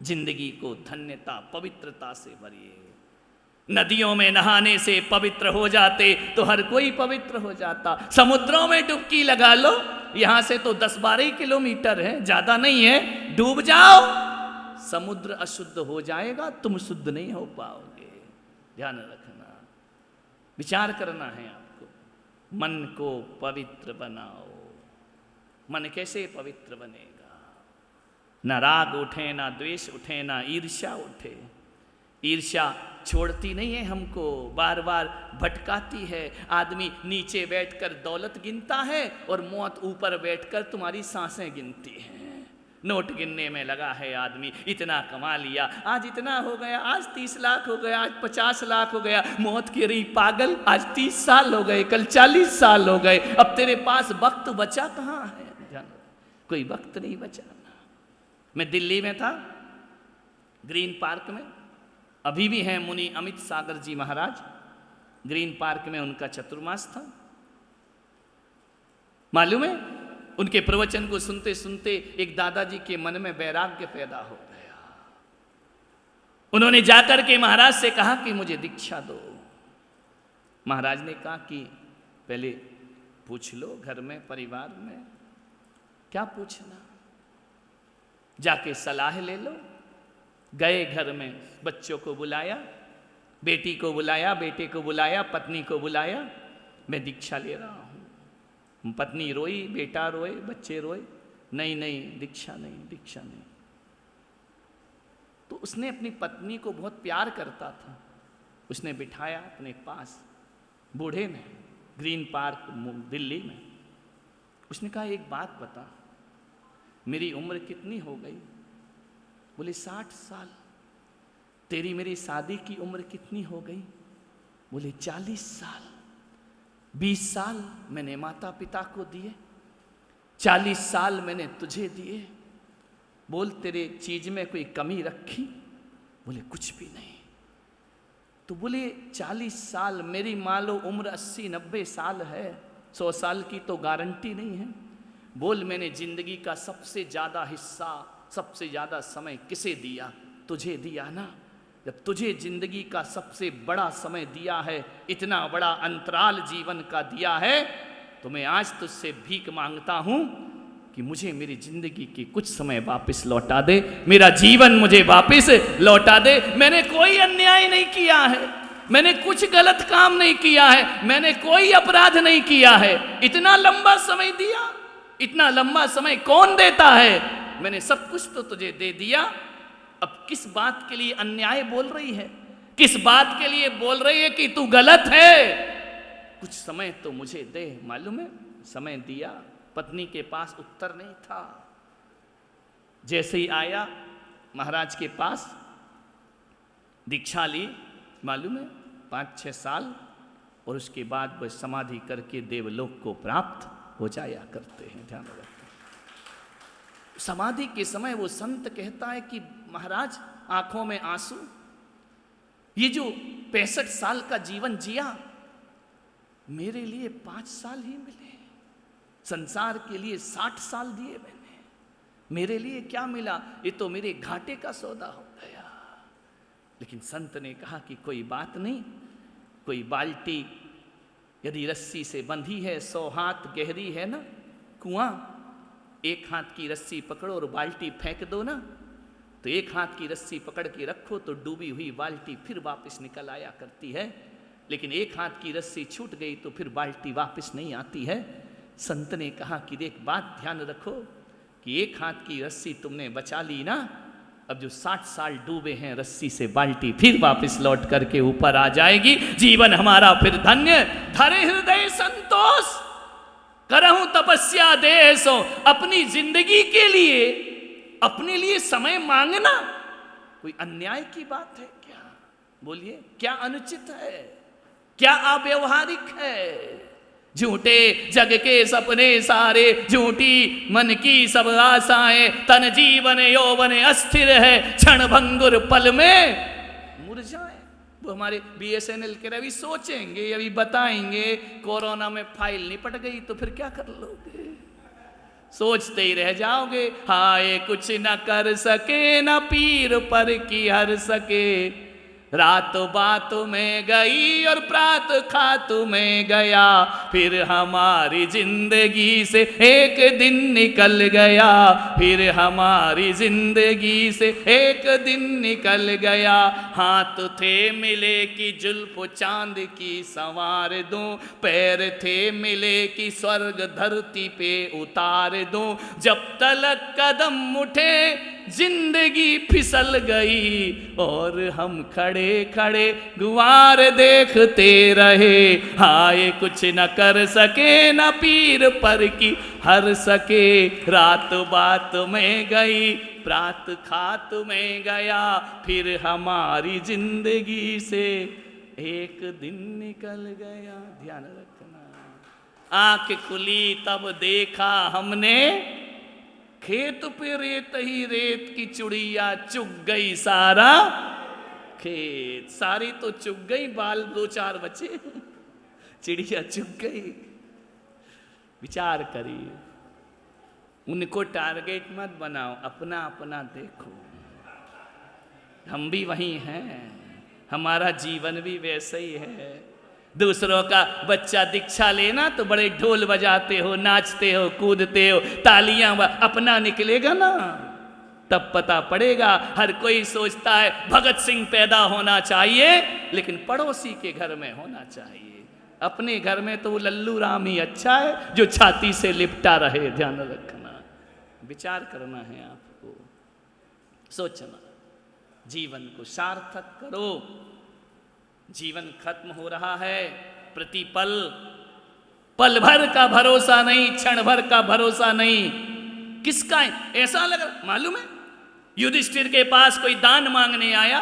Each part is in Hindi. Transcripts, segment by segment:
जिंदगी को धन्यता पवित्रता से भरिए। नदियों में नहाने से पवित्र हो जाते तो हर कोई पवित्र हो जाता। समुद्रों में डुबकी लगा लो, यहां से तो 10-12 किलोमीटर है, ज्यादा नहीं है, डूब जाओ, समुद्र अशुद्ध हो जाएगा, तुम शुद्ध नहीं हो पाओगे। ध्यान रखना, विचार करना है आपको। मन को पवित्र बनाओ। मन कैसे पवित्र बनेगा? ना राग उठे, ना द्वेष उठे, ना ईर्ष्या उठे। ईर्ष्या छोड़ती नहीं है हमको, बार बार भटकाती है। आदमी नीचे बैठकर दौलत गिनता है और मौत ऊपर बैठकर तुम्हारी सांसें गिनती है। नोट गिनने में लगा है आदमी, इतना कमा लिया, आज इतना हो गया, आज 30 लाख हो गया, आज 50 लाख हो गया। मौत की रही पागल, आज 30 साल हो गए, कल 40 साल हो गए, अब तेरे पास वक्त बचा कहाँ है? कोई वक्त नहीं बचा। मैं दिल्ली में था, ग्रीन पार्क में, अभी भी हैं मुनि अमित सागर जी महाराज। ग्रीन पार्क में उनका चतुर्मास था। मालूम है, उनके प्रवचन को सुनते सुनते एक दादाजी के मन में वैराग्य पैदा हो गया। उन्होंने जाकर के महाराज से कहा कि मुझे दीक्षा दो। महाराज ने कहा कि पहले पूछ लो घर में, परिवार में। क्या पूछना, जाके सलाह ले लो। गए घर में, बच्चों को बुलाया, बेटी को बुलाया, बेटे को बुलाया, पत्नी को बुलाया, मैं दीक्षा ले रहा हूँ। पत्नी रोई, बेटा रोए, बच्चे रोए, नहीं नहीं दीक्षा नहीं, दीक्षा नहीं। तो उसने अपनी पत्नी को बहुत प्यार करता था, उसने बिठाया अपने पास, बूढ़े ने, ग्रीन पार्क दिल्ली में। उसने कहा एक बात बता, मेरी उम्र कितनी हो गई? बोले 60 साल। तेरी मेरी शादी की उम्र कितनी हो गई? बोले 40 साल। 20 साल मैंने माता पिता को दिए, 40 साल मैंने तुझे दिए। बोल तेरे चीज में कोई कमी रखी? बोले कुछ भी नहीं। तो बोले 40 साल, मेरी मान लो उम्र 80-90 साल है, 100 साल की तो गारंटी नहीं है। बोल मैंने जिंदगी का सबसे ज्यादा हिस्सा, सबसे ज्यादा समय किसे दिया? तुझे दिया ना। जब तुझे जिंदगी का सबसे बड़ा समय दिया है, इतना बड़ा अंतराल जीवन का दिया है, तो मैं आज तुझसे भीख मांगता हूं कि मुझे मेरी जिंदगी की कुछ समय वापस लौटा दे, मेरा जीवन मुझे वापस लौटा दे। मैंने कोई अन्याय नहीं किया है, मैंने कुछ गलत काम नहीं किया है, मैंने कोई अपराध नहीं किया है। इतना लंबा समय दिया, इतना लंबा समय कौन देता है? मैंने सब कुछ तो तुझे दे दिया, अब किस बात के लिए अन्याय बोल रही है? किस बात के लिए बोल रही है कि तू गलत है? कुछ समय तो मुझे दे। मालूम है, समय दिया, पत्नी के पास उत्तर नहीं था। जैसे ही आया महाराज के पास, दीक्षा ली, मालूम है 5-6 साल, और उसके बाद वह समाधि करके देवलोक को प्राप्त हो जाया करते हैं। ध्यान रखते। समाधि के समय वो संत कहता है कि महाराज आंखों में आंसू, ये जो 65 साल का जीवन जिया, मेरे लिए 5 साल ही मिले, संसार के लिए 60 साल दिए मैंने, मेरे लिए क्या मिला? ये तो मेरे घाटे का सौदा हो गया। लेकिन संत ने कहा कि कोई बात नहीं, कोई बाल्टी यदि रस्सी से बंधी है, 100 हाथ गहरी है ना कुआं, एक हाथ की रस्सी पकड़ो और बाल्टी फेंक दो ना, तो एक हाथ की रस्सी पकड़ के रखो तो डूबी हुई बाल्टी फिर वापस निकल आया करती है। लेकिन एक हाथ की रस्सी छूट गई तो फिर बाल्टी वापस नहीं आती है। संत ने कहा कि एक बात ध्यान रखो कि एक हाथ की रस्सी तुमने बचा ली ना, अब जो 60 साल डूबे हैं रस्सी से, बाल्टी फिर वापस लौट करके ऊपर आ जाएगी। जीवन हमारा फिर धन्य। धरे हृदय संतोष, करहूं तपस्या देशो। अपनी जिंदगी के लिए, अपने लिए समय मांगना कोई अन्याय की बात है क्या? बोलिए, क्या अनुचित है? क्या अव्यवहारिक है? झूठे जग के सपने सारे, झूठी मन की सब आशाएं, तन जीवन यौवन अस्थिर है, क्षण भंगुर पल में मुरझाए। वो हमारे BSNL के अभी सोचेंगे, अभी बताएंगे, कोरोना में फाइल निपट गई तो फिर क्या कर लोगे? सोचते ही रह जाओगे। हाय कुछ न कर सके, न पीर पर की हर सके, रात बात में गई और प्रात खात में गया, फिर हमारी जिंदगी से एक दिन निकल गया, फिर हमारी जिंदगी से एक दिन निकल गया। हाथ थे मिले कि जुल्फ चांद की संवार दूं, पैर थे मिले कि स्वर्ग धरती पे उतार दूं, जब तलक कदम उठे जिंदगी फिसल गई, और हम खड़े खड़े गुवार देखते रहे। हाय कुछ न कर सके, न पीर पर की हर सके, रात बात में गई प्रात खात में गया, फिर हमारी जिंदगी से एक दिन निकल गया। ध्यान रखना। आंख खुली तब देखा हमने, खेत पे रेत ही रेत की चिड़िया चुग गई सारा खेत। सारी तो चुग गई, बाल दो चार बचे, चिड़िया चुग गई। विचार करिए, उनको टारगेट मत बनाओ, अपना अपना देखो। हम भी वही हैं, हमारा जीवन भी वैसे ही है। दूसरों का बच्चा दीक्षा लेना तो बड़े ढोल बजाते हो, नाचते हो, कूदते हो, तालियां, अपना निकलेगा ना तब पता पड़ेगा। हर कोई सोचता है भगत सिंह पैदा होना चाहिए, लेकिन पड़ोसी के घर में होना चाहिए। अपने घर में तो वो लल्लू राम ही अच्छा है जो छाती से लिपटा रहे। ध्यान रखना, विचार करना है आपको, सोचना, जीवन को सार्थक करो। जीवन खत्म हो रहा है, प्रतिपल, पल भर का भरोसा नहीं, क्षण भर का भरोसा नहीं। किसका है? ऐसा लग रहा, मालूम है युधिष्ठिर के पास कोई दान मांगने आया,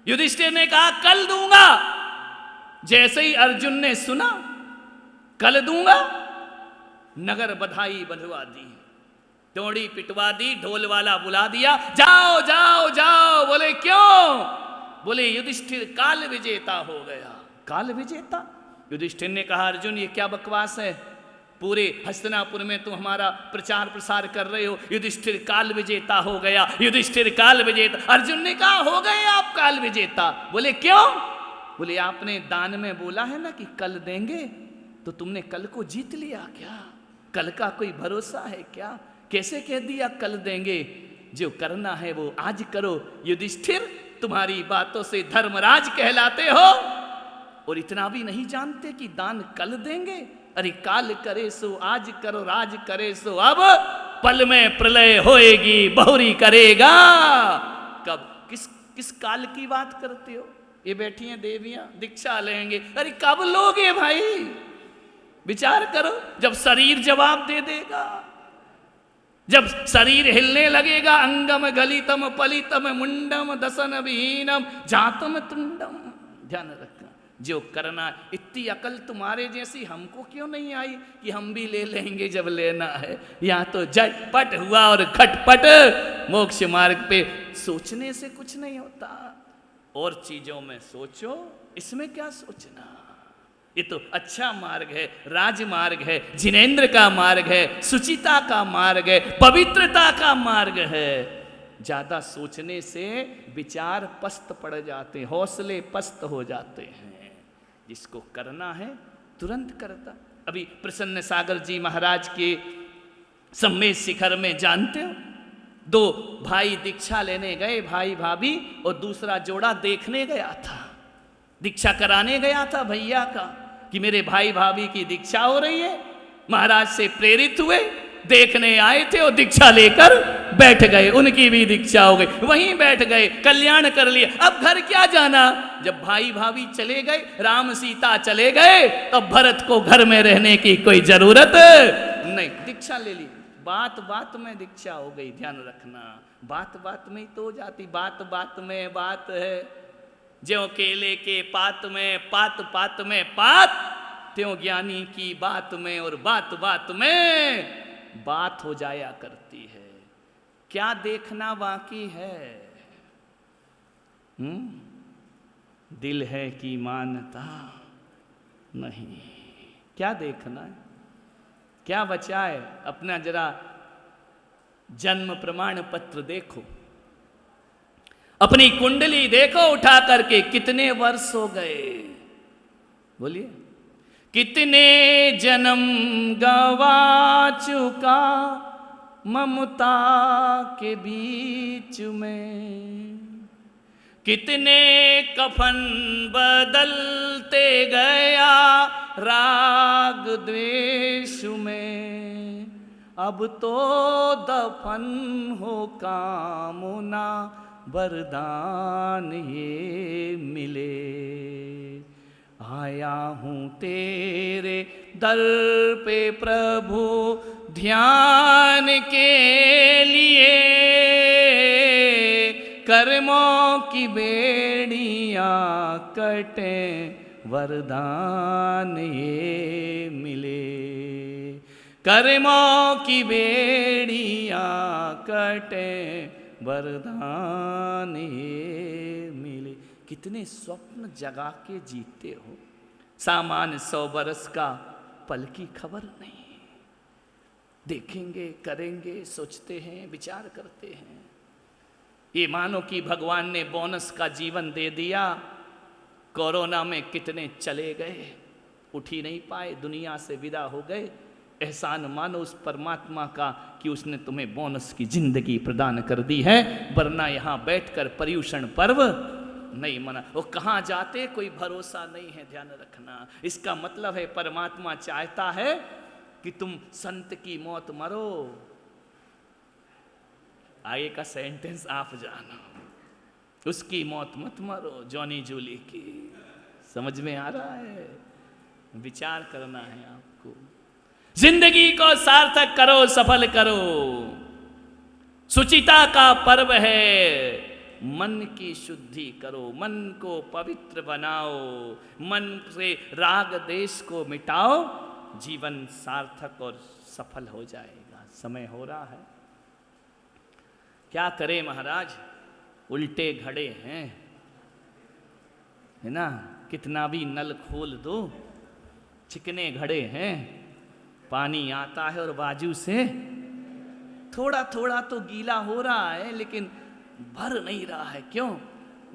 युधिष्ठिर ने कहा कल दूंगा। जैसे ही अर्जुन ने सुना कल दूंगा, नगर बधाई बंधवा दी, डोड़ी पिटवा दी, ढोल वाला बुला दिया, जाओ जाओ जाओ। बोले क्यों? बोले युधिष्ठिर काल विजेता हो गया। काल विजेता? युधिष्ठिर ने कहा अर्जुन ये क्या बकवास है, पूरे हस्तिनापुर में तुम हमारा प्रचार प्रसार कर रहे हो, युधिष्ठिर काल विजेता हो गया, युधिष्ठिर काल विजेता। अर्जुन ने कहा हो गए आप काल विजेता। बोले क्यों? बोले आपने दान में बोला है ना कि कल देंगे, तो तुमने कल को जीत लिया क्या? कल का कोई भरोसा है क्या? कैसे कह दिया कल देंगे? जो करना है वो आज करो। युधिष्ठिर तुम्हारी बातों से धर्मराज कहलाते हो, और इतना भी नहीं जानते कि दान कल देंगे? अरे काल करे सो आज करो, राज करे सो अब, पल में प्रलय होएगी बहुरी करेगा। कब? किस काल की बात करते हो? ये बैठी हैं देवियां, दीक्षा लेंगे। अरे कब लोगे भाई? विचार करो, जब शरीर जवाब दे देगा, जब शरीर हिलने लगेगा। अंगम गलितम पलितम मुंडम दसन विहीनम जातम तुंडम। ध्यान रखना, जो करना। इतनी अकल तुम्हारे जैसी हमको क्यों नहीं आई कि हम भी ले लेंगे जब लेना है? यहाँ तो झटपट हुआ और खटपट मोक्ष मार्ग पे। सोचने से कुछ नहीं होता, और चीजों में सोचो। इसमें क्या सोचना? ये तो अच्छा मार्ग है, राजमार्ग है, जिनेंद्र का मार्ग है, सुचिता का मार्ग है, पवित्रता का मार्ग है। ज्यादा सोचने से विचार पस्त पड़ जाते हैं, हौसले पस्त हो जाते हैं। जिसको करना है तुरंत करता। अभी प्रसन्न सागर जी महाराज के सम्मेद शिखर में जानते हो, दो भाई दीक्षा लेने गए, भाई भाभी, और दूसरा जोड़ा देखने गया था, दीक्षा कराने गया था भैया का, कि मेरे भाई भाभी की दीक्षा हो रही है। महाराज से प्रेरित हुए, देखने आए थे और दीक्षा लेकर बैठ गए, उनकी भी दीक्षा हो गई, वहीं बैठ गए, कल्याण कर लिया। अब घर क्या जाना? जब भाई भाभी चले गए, राम सीता चले गए, तब भरत को घर में रहने की कोई जरूरत नहीं, दीक्षा ले ली। बात बात में दीक्षा हो गई। ध्यान रखना, बात बात में ही तो हो जाती। बात बात में बात है, ज्यों केले के पात में पात पात में पात, त्यों ज्ञानी की बात में और बात बात में बात हो जाया करती है। क्या देखना बाकी है? दिल है कि मानता नहीं, क्या देखना है? क्या बचा है? अपना जरा जन्म प्रमाण पत्र देखो, अपनी कुंडली देखो उठा करके, कितने वर्ष हो गए? बोलिए, कितने जन्म गवा चुका ममता के बीच में, कितने कफन बदलते गया राग द्वेष में, अब तो दफन हो कामना वरदान ये मिले। आया हूँ तेरे दर पे प्रभु ध्यान के लिए, कर्मों की बेड़ियाँ कटे वरदान ये मिले, कर्मों की बेड़ियाँ कटे वरदान ये मिले। कितने स्वप्न जगा के जीते हो, सामान्य 100 बरस का पल की खबर नहीं। देखेंगे, करेंगे, सोचते हैं, विचार करते हैं। ये मानो कि भगवान ने बोनस का जीवन दे दिया। कोरोना में कितने चले गए, उठ ही नहीं पाए, दुनिया से विदा हो गए। एहसान मानो उस परमात्मा का कि उसने तुम्हें बोनस की जिंदगी प्रदान कर दी है, वरना यहाँ बैठकर पर्युषण पर्व नहीं मना। वो कहाँ जाते कोई भरोसा नहीं है, ध्यान रखना। इसका मतलब है परमात्मा चाहता है कि तुम संत की मौत मरो। आगे का सेंटेंस आप जानो, उसकी मौत मत मरो, जॉनी जूली की। समझ में आ रहा है? विचार करना है आपको। जिंदगी को सार्थक करो, सफल करो। सुचिता का पर्व है, मन की शुद्धि करो, मन को पवित्र बनाओ, मन से राग देश को मिटाओ, जीवन सार्थक और सफल हो जाएगा। समय हो रहा है, क्या करें महाराज, उल्टे घड़े हैं, है ना। कितना भी नल खोल दो, चिकने घड़े हैं, पानी आता है और बाजू से थोड़ा थोड़ा तो गीला हो रहा है, लेकिन भर नहीं रहा है। क्यों?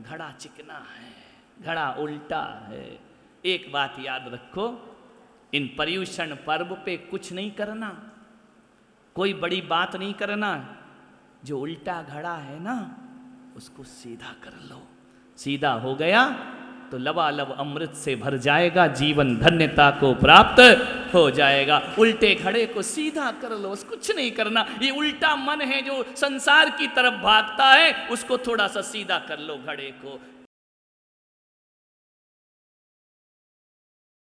घड़ा चिकना है, घड़ा उल्टा है। एक बात याद रखो, इन पर्युषण पर्व पे कुछ नहीं करना, कोई बड़ी बात नहीं करना। जो उल्टा घड़ा है ना, उसको सीधा कर लो। सीधा हो गया तो लबालब अमृत से भर जाएगा, जीवन धन्यता को प्राप्त हो जाएगा। उल्टे घड़े को सीधा कर लो, उसको कुछ नहीं करना। ये उल्टा मन है जो संसार की तरफ भागता है, उसको थोड़ा सा सीधा कर लो घड़े को।